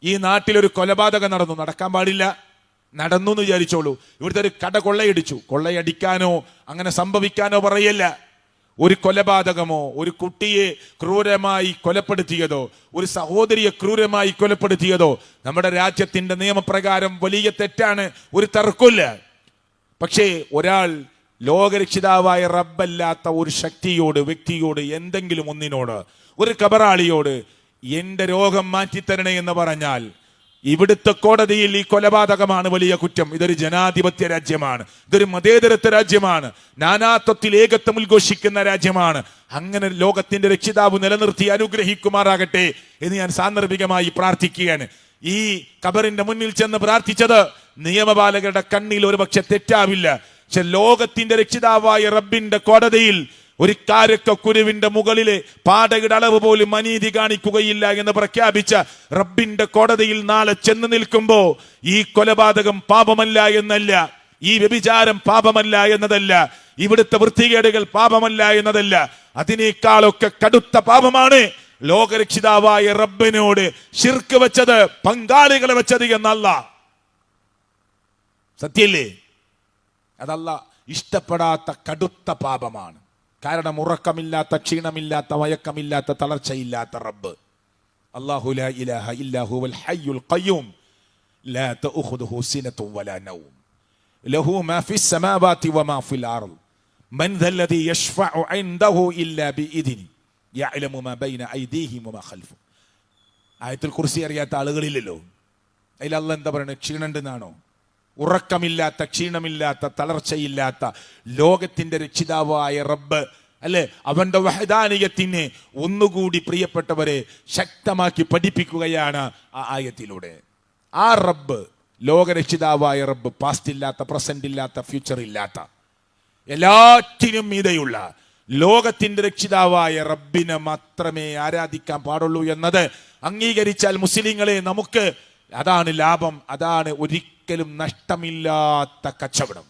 ഈ നാട്ടിലൊരു കൊലപാതകം നടക്കാൻ പാടില്ല, നടന്നു എന്ന് വിചാരിച്ചോളൂ. ഇവിടുത്തെ ഒരു കട കൊള്ളയടിച്ചു, കൊള്ളയടിക്കാനോ അങ്ങനെ സംഭവിക്കാനോ പറയല്ല. ഒരു കൊലപാതകമോ, ഒരു കുട്ടിയെ ക്രൂരമായി കൊലപ്പെടുത്തിയതോ, ഒരു സഹോദരിയെ ക്രൂരമായി കൊലപ്പെടുത്തിയതോ നമ്മുടെ രാജ്യത്തിന്റെ നിയമപ്രകാരം വലിയ തെറ്റാണ്, ഒരു തർക്കമില്ല. പക്ഷേ ഒരാൾ ലോകരക്ഷിതാവായ റബ്ബല്ലാത്ത ഒരു ശക്തിയോട്, വ്യക്തിയോട്, എന്തെങ്കിലും ഒന്നിനോട്, ഒരു കബറാളിയോട് എന്റെ രോഗം മാറ്റിത്തരണേ എന്ന് പറഞ്ഞാൽ, ഇവിടുത്തെ കോടതിയിൽ ഈ കൊലപാതകമാണ് വലിയ കുറ്റം. ഇതൊരു ജനാധിപത്യ രാജ്യമാണ്, ഇതൊരു മതേതരത്വ രാജ്യമാണ്, നാനാത്വത്തിൽ ഏകത്വം ഉദ്ഘോഷിക്കുന്ന രാജ്യമാണ്. അങ്ങനെ ലോകത്തിന്റെ രക്ഷിതാവ് നിലനിർത്തി അനുഗ്രഹിക്കുമാറാകട്ടെ എന്ന് ഞാൻ സാന്ദർഭികമായി പ്രാർത്ഥിക്കുകയാണ്. ഈ ഖബറിന്റെ മുന്നിൽ ചെന്ന് പ്രാർത്ഥിച്ചത് നിയമപാലകരുടെ കണ്ണിൽ ഒരുപക്ഷെ തെറ്റാവില്ല. പക്ഷെ ലോകത്തിന്റെ രക്ഷിതാവായ റബ്ബിന്റെ കോടതിയിൽ ഒരു കാരക്കുരുവിന്റെ മുകളിലെ പാടയുടെ അളവ് പോലും അനീതി കാണിക്കുകയില്ല എന്ന് പ്രഖ്യാപിച്ച റബ്ബിന്റെ കോടതിയിൽ നാളെ ചെന്ന് നിൽക്കുമ്പോ ഈ കൊലപാതകം പാപമല്ല എന്നല്ല, ഈ വ്യഭിചാരം പാപമല്ല എന്നതല്ല, ഇവിടുത്തെ വൃത്തികേടുകൾ പാപമല്ല എന്നതല്ല, അതിനേക്കാളൊക്കെ കടുത്ത പാപമാണ് ലോകരക്ഷിതാവായ റബ്ബിനോട് ശിർക്ക് വെച്ചത്, പങ്കാളികളെ വെച്ചത് എന്നല്ല. സത്യല്ലേ? അതല്ല ഇഷ്ടപ്പെടാത്ത കടുത്ത പാപമാണ്. കാരണം ഉറക്കമില്ലാത്ത, ക്ഷീണമില്ലാത്ത, മയക്കമില്ലാത്ത, തളർച്ചയില്ലാത്ത റബ്ബ് അല്ലാഹു ലാ ഇലാഹ ഇല്ലാ ഹുവൽ ഹയ്യുൽ ഖയ്യൂം ലാ തഅഖുദുഹു സിനത്തുൻ വലാ നൗം ലഹു മാ ഫിസ് സമാവാതി വമാ ഫിൽ അർദ് മൻ ദല്ലദി യശ്ഫഉ ഇൻദഹു ഇല്ലാ ബിഇദ്നി യഅലമു മാ ബൈന ഐദീഹിം വമാ ഖൽഫുഹും. ആയത്തുൽ കുർസി അറിയാത്ത ആളുകളില്ലല്ലോ. അതിൽ അല്ലാഹ് എന്താ പറയുന്നത്? ക്ഷീണമുണ്ടെന്നാണോ? ഉറക്കമില്ലാത്ത, ക്ഷീണമില്ലാത്ത, തളർച്ചയില്ലാത്ത ലോകത്തിന്റെ രക്ഷിതാവായ റബ്ബ് അല്ലെ, അവന്റെ വഹദാനിയത്തിനെ ഒന്നുകൂടി പ്രിയപ്പെട്ടവരെ ശക്തമാക്കി പഠിപ്പിക്കുകയാണ് ആ ആയത്തിലൂടെ. ആ റബ്ബ്, ലോകരക്ഷിതാവായ റബ്ബ്, പാസ്റ്റ് ഇല്ലാത്ത, പ്രസന്റ് ഇല്ലാത്ത, ഫ്യൂച്ചർ ഇല്ലാത്ത, എല്ലാറ്റിനും മീതെയുള്ള ലോകത്തിന്റെ രക്ഷിതാവായ റബ്ബിനെ മാത്രമേ ആരാധിക്കാൻ പാടുള്ളൂ എന്നത് അംഗീകരിച്ചാൽ മുസ്ലിങ്ങളെ നമുക്ക് അതാണ് ലാഭം, അതാണ് ഒരിക്കലും നഷ്ടമില്ലാത്ത കച്ചവടം.